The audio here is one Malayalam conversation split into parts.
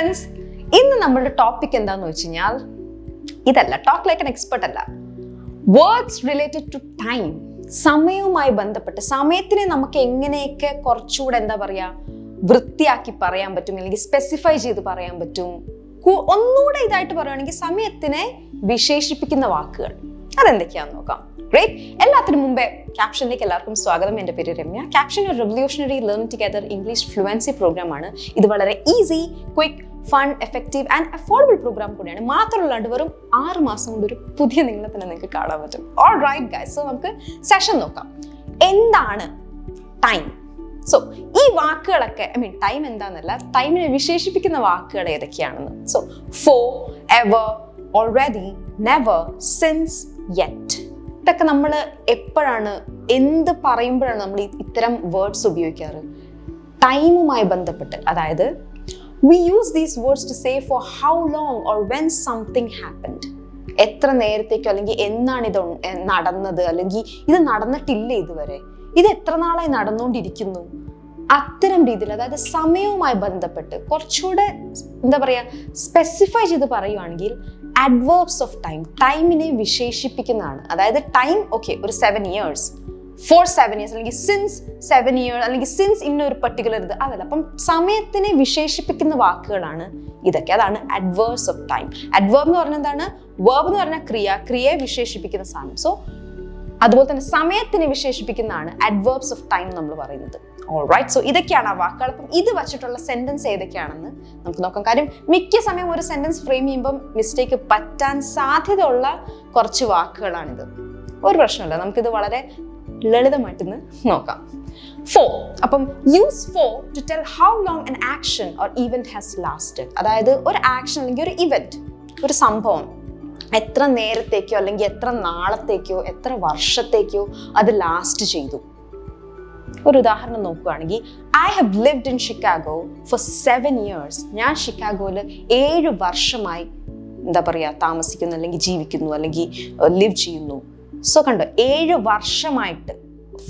ഫ്രണ്ട്സ്, ഇന്ന് നമ്മുടെ ടോപ്പിക് എന്താന്ന് വെച്ച് കഴിഞ്ഞാൽ ഇതല്ല, ടോക്ക് ലൈക്ക് ആൻ എക്സ്പെർട്ട് അല്ല, വേർഡ്സ് റിലേറ്റഡ് ടു ടൈം. സമയവുമായി ബന്ധപ്പെട്ട് സമയത്തിനെ നമുക്ക് എങ്ങനെയൊക്കെ കുറച്ചുകൂടെ എന്താ പറയാ വൃത്തിയാക്കി പറയാൻ പറ്റും, അല്ലെങ്കിൽ സ്പെസിഫൈ ചെയ്ത് പറയാൻ പറ്റും. ഒന്നുകൂടെ ഇതായിട്ട് പറയുകയാണെങ്കിൽ സമയത്തിനെ വിശേഷിപ്പിക്കുന്ന വാക്കുകൾ അതെന്തൊക്കെയാണെന്ന് നോക്കാം. ഗ്രേറ്റ്. എല്ലാത്തിനും മുമ്പേ ക്യാപ്ഷനിലേക്ക് എല്ലാവർക്കും സ്വാഗതം. എൻ്റെ പേര് രമ്യ. ക്യാപ്ഷൻ ഒരു revolutionary learn together English fluency programme ആണ്. ഇത് വളരെ easy, quick, fun, effective and affordable programme കൂടിയാണ്. മാത്രമല്ലാണ്ട് വെറും 6 മാസം കൊണ്ട് ഒരു പുതിയ നിങ്ങളെ തന്നെ നിങ്ങൾക്ക് കാണാൻ പറ്റും. ഓൾ റൈറ്റ് ഗൈസ്, സോ നമുക്ക് സെഷൻ നോക്കാം. എന്താണ് ടൈം? സോ ഈ വാക്കുകളൊക്കെ ടൈം എന്താണെന്നല്ല, ടൈമിനെ വിശേഷിപ്പിക്കുന്ന വാക്കുകൾ ഏതൊക്കെയാണെന്ന്. So for, ever, already, never, since, yet. ഇതൊക്കെ നമ്മൾ എപ്പോഴാണ്, എന്ത് പറയുമ്പോഴാണ് നമ്മൾ ഇത്തരം വേർഡ്സ് ഉപയോഗിക്കാറ്? ടൈമുമായി ബന്ധപ്പെട്ട്. അതായത് we use these words to say for how long or when something happened. എത്ര നേരത്തേക്കോ, അല്ലെങ്കിൽ എന്നാണ് ഇത് നടന്നത്, അല്ലെങ്കിൽ ഇത് നടന്നിട്ടില്ല ഇതുവരെ, ഇത് എത്ര നാളായി നടന്നുകൊണ്ടിരിക്കുന്നു, അത്തരം രീതിയിൽ. അതായത് സമയവുമായി ബന്ധപ്പെട്ട് കുറച്ചുകൂടെ എന്താ പറയാ സ്പെസിഫൈ ചെയ്ത് പറയുവാണെങ്കിൽ adverbs of time, ടൈമിനെ വിശേഷിപ്പിക്കുന്നതാണ്. അതായത് ടൈം ഓക്കെ, ഒരു 7 years, for 7 years, അല്ലെങ്കിൽ സിൻസ് 7 years, അല്ലെങ്കിൽ സിൻസ് ഇന്ന ഒരു പർട്ടിക്കുലർ ഇത്, അതല്ല. അപ്പം സമയത്തിനെ വിശേഷിപ്പിക്കുന്ന വാക്കുകളാണ് ഇതൊക്കെ. അതാണ് adverbs of time. adverb എന്ന് പറഞ്ഞാൽ എന്താണ്? verb എന്ന് പറഞ്ഞാൽ ക്രിയ, ക്രിയയെ വിശേഷിപ്പിക്കുന്ന സാധനം. സോ അതുപോലെ തന്നെ സമയത്തിനെ വിശേഷിപ്പിക്കുന്നതാണ് adverbs of time നമ്മൾ പറയുന്നത്. ഓൾറൈറ്റ്, സോ ഇതൊക്കെയാണ് ആ വാക്കുകൾ. അപ്പം ഇത് വെച്ചിട്ടുള്ള സെന്റൻസ് ഏതൊക്കെയാണെന്ന് നമുക്ക് നോക്കാം. കാര്യം മിക്ക സമയം ഒരു സെന്റൻസ് ഫ്രെയിം ചെയ്യുമ്പം മിസ്റ്റേക്ക് പറ്റാൻ സാധ്യതയുള്ള കുറച്ച് വാക്കുകളാണിത്. ഒരു പ്രശ്നമില്ല, നമുക്കിത് വളരെ ലളിതമായിട്ടൊന്ന് നോക്കാം. ഫോർ. അപ്പം use for to tell how long an action or event has lasted. അതായത് ഒരു ആക്ഷൻ അല്ലെങ്കിൽ ഒരു ഇവന്റ്, ഒരു സംഭവം എത്ര നേരത്തേക്കോ, അല്ലെങ്കിൽ എത്ര നാളത്തേക്കോ, എത്ര വർഷത്തേക്കോ അത് ലാസ്റ്റ് ചെയ്തു. ഒരു ഉദാഹരണം നോക്കുകയാണെങ്കിൽ, I have lived in Chicago for 7 years. ഞാൻ ഷിക്കാഗോയിൽ 7 വർഷമായി എന്താ പറയുക താമസിക്കുന്നു, അല്ലെങ്കിൽ ജീവിക്കുന്നു, അല്ലെങ്കിൽ ലിവ് ചെയ്യുന്നു. സോ കണ്ടോ, 7 വർഷമായിട്ട്,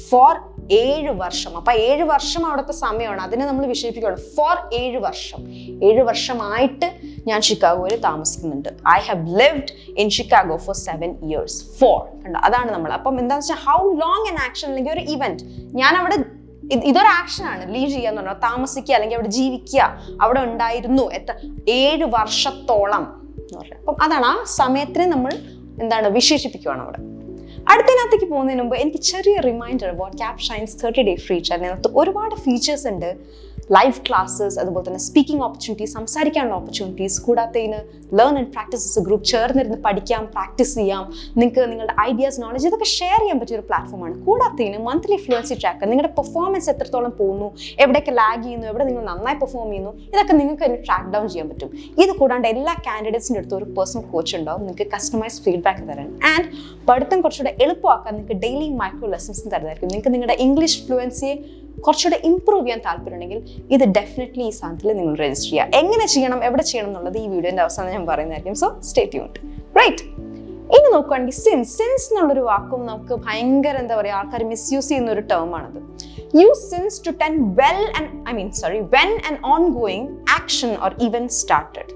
ഫോർ 7 വർഷം. അപ്പൊ 7 വർഷം അവിടുത്തെ സമയമാണ്, അതിനെ നമ്മൾ വിശേഷിപ്പിക്കുകയാണ് ഫോർ 7 വർഷം. 7 വർഷമായിട്ട് ഞാൻ ഷിക്കാഗോയിൽ താമസിക്കുന്നുണ്ട്. I have lived in Chicago for 7 years. For കണ്ടോ, അതാണ് നമ്മൾ. അപ്പം എന്താണെന്ന് വെച്ചാൽ ഹൗ ലോങ് ആൻ ആക്ഷൻ, അല്ലെങ്കിൽ ഒരു ഇവന്റ്, ഞാൻ അവിടെ ഇതൊരു ആക്ഷനാണ്, ലീവ് ചെയ്യുക എന്ന് പറഞ്ഞാൽ താമസിക്കുക, അല്ലെങ്കിൽ അവിടെ ജീവിക്കുക, അവിടെ ഉണ്ടായിരുന്നു 7 വർഷത്തോളം എന്ന് പറഞ്ഞാൽ. അപ്പം അതാണ് ആ സമയത്തിനെ നമ്മൾ എന്താണ് വിശേഷിപ്പിക്കുകയാണ് അവിടെ. അടുത്തതിനകത്തേക്ക് പോകുന്നതിന് മുമ്പ് എനിക്ക് ചെറിയ reminder about Capshine's 30-day free trial. അതിനകത്ത് ഒരുപാട് ഫീച്ചേഴ്സ് ഉണ്ട്. ലൈവ് ക്ലാസ്സസ്, അതുപോലെ തന്നെ സ്പീക്കിംഗ് ഓപ്പർച്യൂണിറ്റീസ്, സംസാരിക്കാനുള്ള ഓപ്പർച്യൂണിറ്റീസ്, കൂടാതെ ലേൺ ആൻഡ് പ്രാക്ടീസ് ഗ്രൂപ്പ്, ചേർന്നിരുന്ന് പഠിക്കാം, പ്രാക്ടീസ് ചെയ്യാം, നിങ്ങൾക്ക് നിങ്ങളുടെ ഐഡിയാസ്, നോളജ് ഇതൊക്കെ ഷെയർ ചെയ്യാൻ പറ്റിയ ഒരു പ്ലാറ്റ്ഫോമാണ്. കൂടാതെ മന്ത്ലി ഫ്ലുവൻസി ട്രാക്കർ, നിങ്ങളുടെ പെർഫോമൻസ് എത്രത്തോളം പോകുന്നു, എവിടെയൊക്കെ ലാഗ് ചെയ്യുന്നു, എവിടെ നിങ്ങൾ നന്നായി പെർഫോം ചെയ്യുന്നു, ഇതൊക്കെ നിങ്ങൾക്ക് അതിന് ട്രാക്ക് ഡൗൺ ചെയ്യാൻ പറ്റും. ഇത് കൂടാണ്ട് എല്ലാ കാൻഡിഡേറ്റ്സിൻ്റെ അടുത്ത് ഒരു പേഴ്സണൽ കോച്ച് ഉണ്ടാവും, നിങ്ങൾക്ക് കസ്റ്റമൈസ് ഫീഡ്ബാക്ക് തരാൻ. ആൻഡ് പഠിത്തം കുറച്ചുകൂടെ എളുപ്പമാക്കാൻ നിങ്ങൾക്ക് ഡെയിലി മൈക്രോ ലെസൺസ് തരുന്നതായിരിക്കും. നിങ്ങൾക്ക് നിങ്ങളുടെ ഇംഗ്ലീഷ് ഫ്ലുവൻസിയെ കുറച്ചുകൂടെ ഇംപ്രൂവ് ചെയ്യാൻ താല്പര്യമുണ്ടെങ്കിൽ ഇത് ഡെഫിനറ്റ്ലി ഈ സാധനത്തിൽ നിങ്ങൾ രജിസ്റ്റർ ചെയ്യുക. എങ്ങനെ ചെയ്യണം, എവിടെ ചെയ്യണം എന്നുള്ളത് ഈ വീഡിയോന്റെ അവസാനം ഞാൻ പറയുന്നതായിരിക്കും. So stay tuned. റൈറ്റ്, ഇനി നോക്കുകയാണെങ്കിൽ സിൻസ് എന്നുള്ളൊരു വാക്കും നമുക്ക് ഭയങ്കര എന്താ പറയുക ആൾക്കാർ മിസ്യൂസ് ചെയ്യുന്ന ഒരു ടേം ആണത്. Use since two tell when an ongoing action or event started.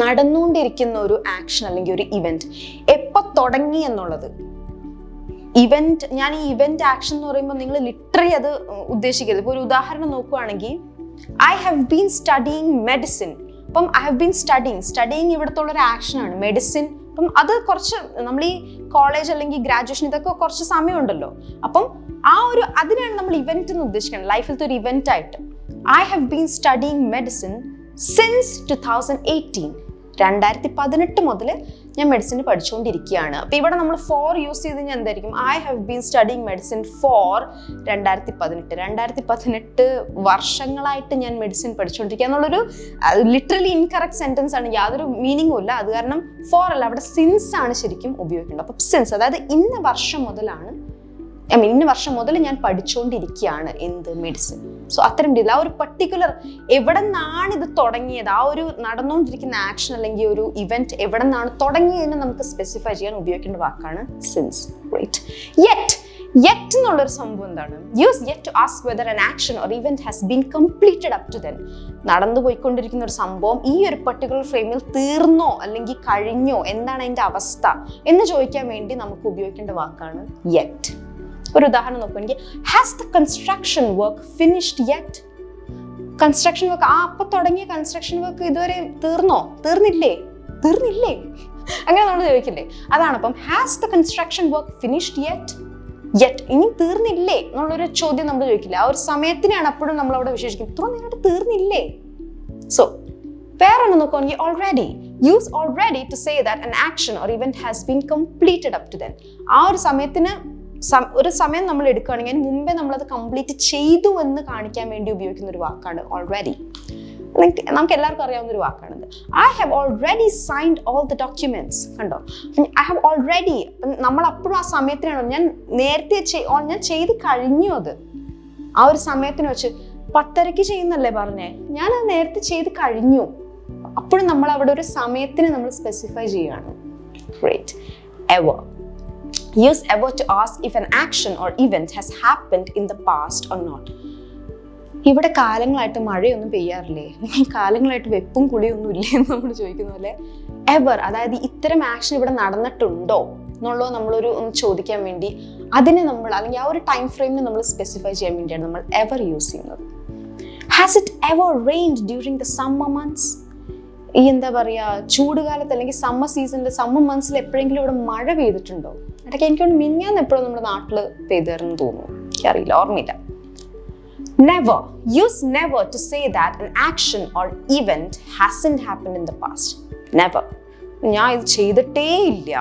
നടന്നുകൊണ്ടിരിക്കുന്ന ഒരു ആക്ഷൻ അല്ലെങ്കിൽ ഒരു ഇവന്റ് എപ്പോൾ തുടങ്ങി എന്നുള്ളത്. ഇവന്റ്, ഞാൻ ഈ ഇവന്റ് ആക്ഷൻ എന്ന് പറയുമ്പോൾ നിങ്ങൾ ലിറ്ററലി അത് ഉദ്ദേശിക്കരുത്. ഇപ്പോൾ ഒരു ഉദാഹരണം നോക്കുകയാണെങ്കിൽ, I have been studying medicine. അപ്പം ഐ ഹാവ് ബീൻ സ്റ്റഡിയിങ് ഇവിടത്തുള്ള ഒരു ആക്ഷനാണ് മെഡിസിൻ. അപ്പം അത് കുറച്ച് നമ്മൾ ഈ കോളേജ് അല്ലെങ്കിൽ ഗ്രാജുവേഷൻ ഇതൊക്കെ കുറച്ച് സമയമുണ്ടല്ലോ. അപ്പം അതിനാണ് നമ്മൾ ഇവന്റ് എന്ന് ഉദ്ദേശിക്കുന്നത്, ലൈഫിലത്തെ ഒരു ഇവന്റ് ആയിട്ട്. I have been studying medicine since 2018. 2018 മുതൽ ഞാൻ മെഡിസിൻ പഠിച്ചുകൊണ്ടിരിക്കുകയാണ്. അപ്പോൾ ഇവിടെ നമ്മൾ ഫോർ യൂസ് ചെയ്ത് കഴിഞ്ഞാൽ എന്തായിരിക്കും? I have been studying medicine four 2018 വർഷങ്ങളായിട്ട് ഞാൻ മെഡിസിൻ പഠിച്ചുകൊണ്ടിരിക്കുക എന്നുള്ളൊരു ലിറ്ററലി ഇൻകറക്റ്റ് സെന്റൻസ് ആണ്, യാതൊരു മീനിങ്ങും ഇല്ല. അത് കാരണം ഫോർ അല്ല, അവിടെ സിൻസ് ആണ് ശരിക്കും ഉപയോഗിക്കേണ്ടത്. അപ്പം സിൻസ്, അതായത് ഇന്ന വർഷം മുതൽ ഞാൻ പഠിച്ചുകൊണ്ടിരിക്കുകയാണ് എന്ത് മെഡിസിൻ. സോ അത്തരം രീതിയിൽ ആ ഒരു പർട്ടിക്കുലർ എവിടെ നിന്നാണ് ഇത് തുടങ്ങിയത്, ആ ഒരു നടന്നുകൊണ്ടിരിക്കുന്ന ആക്ഷൻ അല്ലെങ്കിൽ ഒരു ഇവന്റ് എവിടെ നിന്നാണ് തുടങ്ങിയതെന്ന് നമുക്ക് സ്പെസിഫൈ ചെയ്യാൻ ഉപയോഗിക്കേണ്ട വാക്കാണ് സിൻസ്. റൈറ്റ്. Yet എന്നുള്ളൊരു സംഭവം എന്താണ്? Use yet to ask whether an action or event has been completed up to then. നടന്നു പോയിക്കൊണ്ടിരിക്കുന്ന ഒരു സംഭവം ഈ ഒരു പർട്ടിക്കുലർ ഫ്രെയിമിൽ തീർന്നോ അല്ലെങ്കിൽ കഴിഞ്ഞോ, എന്താണ് അതിൻ്റെ അവസ്ഥ എന്ന് ചോദിക്കാൻ വേണ്ടി നമുക്ക് ഉപയോഗിക്കേണ്ട വാക്കാണ് yet. ഒരു ഉദാഹരണം നോക്കുകയാണെങ്കിൽ, has the construction work finished yet? Construction work അപ്പോൾ തുടങ്ങിയ കൺസ്ട്രക്ഷൻ വർക്ക് ഇതുവരെ തീർന്നില്ലേ അങ്ങനെ നമ്മൾ ചോദിക്കില്ലേ? അതാണ്. അപ്പം has the construction work finished yet ഇനി തീർന്നില്ലേ എന്നുള്ളൊരു ചോദ്യം നമ്മൾ ചോദിക്കില്ല. ആ ഒരു സമയത്തിനാണ് അപ്പോഴും നമ്മൾ അവിടെ വിശേഷിക്കുന്നത്, ഇത്ര നേരമായിട്ട് തീർന്നില്ലേ. സോ വേറെ ഒന്ന് നോക്കുകയാണെങ്കിൽ already. Use already to say that an action or event has been completed up to then. ആ ഒരു സമയത്തിന് ഒരു സമയം നമ്മൾ എടുക്കുകയാണെങ്കിൽ അതിന് മുമ്പേ നമ്മളത് കംപ്ലീറ്റ് ചെയ്തു എന്ന് കാണിക്കാൻ വേണ്ടി ഉപയോഗിക്കുന്ന ഒരു വാക്കാണ് ഓൾറെഡി. നമുക്ക് എല്ലാവർക്കും അറിയാവുന്ന ഒരു വാക്കാണിത്. I have already signed all the documents. കണ്ടോ, ഐ ഹാവ് ഓൾറെഡി. നമ്മൾ അപ്പോഴും ആ സമയത്തിനാണോ, ഞാൻ നേരത്തെ ഞാൻ ചെയ്ത് കഴിഞ്ഞു. അത് ആ ഒരു സമയത്തിന് വെച്ച് 10:30 ചെയ്യുന്നല്ലേ പറഞ്ഞേ, ഞാൻ അത് നേരത്തെ ചെയ്ത് കഴിഞ്ഞു. അപ്പോഴും നമ്മൾ അവിടെ ഒരു സമയത്തിന് നമ്മൾ സ്പെസിഫൈ ചെയ്യുകയാണ്. Great. Ever. Use ever to ask if an action or event has happened in the past or not. ഇവിടെ കാലങ്ങളായിട്ട് മഴയൊന്നും പെയ്യാറില്ലേ, കാലങ്ങളായിട്ട് വെപ്പും കുളിയൊന്നും ഇല്ലേ എന്ന് നമ്മൾ ചോദിക്കുന്ന പോലെ എവർ, അതായത് ഇത്തരം ആക്ഷൻ ഇവിടെ നടന്നിട്ടുണ്ടോ എന്നുള്ളത് നമ്മളൊരു ഒന്ന് ചോദിക്കാൻ വേണ്ടി അതിനെ നമ്മൾ, അല്ലെങ്കിൽ ആ ഒരു ടൈം ഫ്രെയിമിനെ നമ്മൾ സ്പെസിഫൈ ചെയ്യാൻ വേണ്ടിയാണ് നമ്മൾ എവർ യൂസ് ചെയ്യുന്നത്. Has it ever rained during the summer months? ഈ എന്താ പറയുക, ചൂടുകാലത്ത് അല്ലെങ്കിൽ സമ്മർ സീസണിൽ സമ്മർ മന്ത്സിൽ എപ്പോഴെങ്കിലും ഇവിടെ മഴ പെയ്തിട്ടുണ്ടോ? ഇടയ്ക്ക് എനിക്കൊണ്ട് മിനിഞ്ഞാന്ന് എപ്പോഴും നമ്മുടെ നാട്ടിൽ പെയ്തായിരുന്നു തോന്നുന്നു, എനിക്കറിയില്ല, ഓർമ്മയില്ല. Never. Use never to say that an action or event hasn't happened in the past. Never. ഞാൻ ഇത് ചെയ്തിട്ടേ ഇല്ല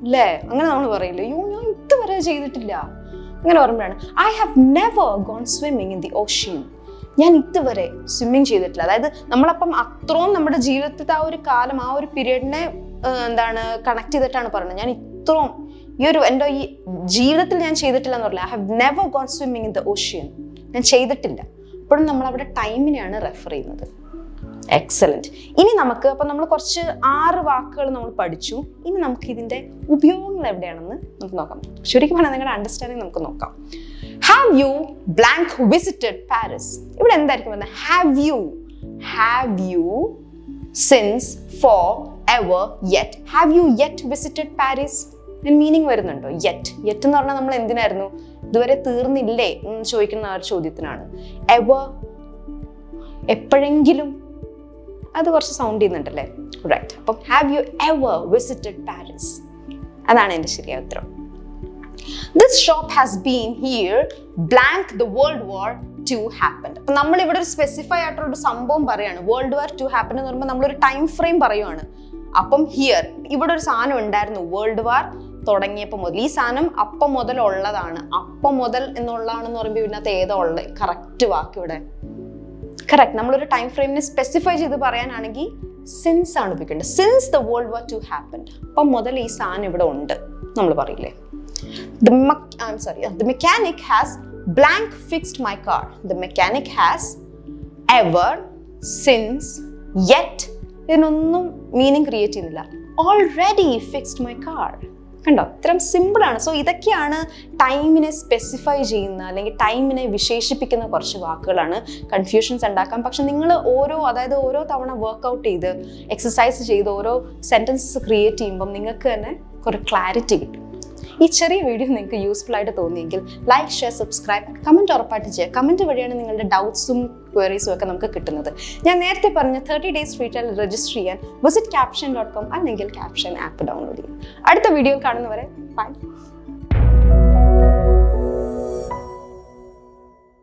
അല്ലേ, അങ്ങനെ നമ്മൾ പറയില്ല. അയ്യോ ഞാൻ ഇതുവരെ ചെയ്തിട്ടില്ല, അങ്ങനെ പറയുമ്പോഴാണ് I have never gone swimming in the ocean. ഞാൻ ഇതുവരെ സ്വിമ്മിങ് ചെയ്തിട്ടില്ല. അതായത് നമ്മളപ്പം അത്രയും നമ്മുടെ ജീവിതത്തിലത്തെ ആ ഒരു കാലം, ആ ഒരു പീരീഡിനെ കണക്ട് ചെയ്തിട്ടാണ് പറയുന്നത്. ഞാൻ ഇത്രയും എൻ്റെ ഈ ജീവിതത്തിൽ ഞാൻ ചെയ്തിട്ടില്ല എന്ന് പറഞ്ഞില്ല. I have never gone swimming in the ocean. ഞാൻ ചെയ്തിട്ടില്ല. അപ്പോഴും നമ്മൾ അവിടെ ടൈമിനെയാണ് റെഫർ ചെയ്യുന്നത്. എക്സലൻറ്റ്. ഇനി നമുക്ക് അപ്പം നമ്മൾ കുറച്ച് 6 വാക്കുകൾ നമ്മൾ പഠിച്ചു. ഇനി നമുക്ക് ഇതിൻ്റെ ഉപയോഗങ്ങൾ എവിടെയാണെന്ന് നമുക്ക് നോക്കാം. ശരിക്കും പറഞ്ഞാൽ നിങ്ങളുടെ അണ്ടർസ്റ്റാൻഡിങ് നമുക്ക് നോക്കാം. Have you blank visited Paris? ഇവിടെ എന്തായിരിക്കും പറയുന്നത്? Have you since, for, ever, yet. Have you yet visited Paris? Meaning വരുന്നുണ്ടോ? യെറ്റ് എന്ന് പറഞ്ഞാൽ നമ്മൾ എന്തിനായിരുന്നു, ഇതുവരെ തീർന്നില്ലേ എന്ന് ചോദിക്കുന്ന ആ ഒരു ചോദ്യത്തിനാണ്. എവർ എപ്പോഴെങ്കിലും, അത് കുറച്ച് സൗണ്ട് ചെയ്യുന്നുണ്ടല്ലേ, റൈറ്റ്. അപ്പം have you ever visited Paris? അതാണ് എൻ്റെ ശരിയായ ഉത്തരം. This shop has been here blank the world war II happened. അപ്പം നമ്മളിവിടെ ഒരു സ്പെസിഫൈ ആയിട്ടുള്ള ഒരു സംഭവം പറയാണ്. വേൾഡ് വാർ II happened എന്ന് പറയുമ്പോൾ നമ്മളൊരു ടൈം ഫ്രെയിം പറയുവാണ്. അപ്പം ഹിയർ ഇവിടെ ഒരു സാധനം ഉണ്ടായിരുന്നു, വേൾഡ് വാർ തുടങ്ങിയപ്പോൾ മുതൽ. ഈ സാധനം അപ്പം മുതൽ ഉള്ളതാണ്. അപ്പം മുതൽ എന്നുള്ളതാണെന്ന് പറയുമ്പോൾ ഇതിനകത്ത് ഏതാ ഉള്ളത്? കറക്റ്റ് വാക്ക് ഇവിടെ കറക്റ്റ്. നമ്മളൊരു ടൈം ഫ്രെയിമിനെ സ്പെസിഫൈ ചെയ്ത് പറയാനാണെങ്കിൽ സിൻസ് ആണ് ഉപയോഗിക്കേണ്ടത്. Since the world war II happened, അപ്പം മുതൽ ഈ സാധനം ഇവിടെ ഉണ്ട് നമ്മൾ പറയില്ലേ. The mechanic has blank fixed my car. The mechanic has ever, since, yet. ഇതിനൊന്നും മീനിങ് ക്രിയേറ്റ് ചെയ്യുന്നില്ല. Already fixed my car. കണ്ടോ, ഇത്രയും സിമ്പിളാണ്. സോ ഇതൊക്കെയാണ് ടൈമിനെ സ്പെസിഫൈ ചെയ്യുന്ന അല്ലെങ്കിൽ ടൈമിനെ വിശേഷിപ്പിക്കുന്ന കുറച്ച് വാക്കുകളാണ്. കൺഫ്യൂഷൻസ് ഉണ്ടാക്കാം. പക്ഷെ നിങ്ങൾ ഓരോ തവണ വർക്ക്ഔട്ട് ചെയ്ത് എക്സസൈസ് ചെയ്ത് ഓരോ സെൻറ്റൻസസ് ക്രിയേറ്റ് ചെയ്യുമ്പം നിങ്ങൾക്ക് തന്നെ കുറേ ക്ലാരിറ്റി കിട്ടും. ഈ ചെറിയ വീഡിയോ നിങ്ങൾക്ക് യൂസ്ഫുൾ ആയിട്ട് തോന്നിയെങ്കിൽ ലൈക്ക്, ഷെയർ, സബ്സ്ക്രൈബ്, കമൻറ്റ് ഉറപ്പായിട്ട് ചെയ്യുക. കമൻറ്റ് വഴിയാണ് നിങ്ങളുടെ ഡൗട്ട്സും ക്വയറീസും ഒക്കെ നമുക്ക് കിട്ടുന്നത്. ഞാൻ നേരത്തെ പറഞ്ഞ 30 days ഫ്രീ ട്രയൽ രജിസ്റ്റർ ചെയ്യാൻ visit capshine.com അല്ലെങ്കിൽ Capshine ആപ്പ് ഡൗൺലോഡ് ചെയ്യുക. അടുത്ത വീഡിയോയിൽ കാണുന്നവരെ ബൈ.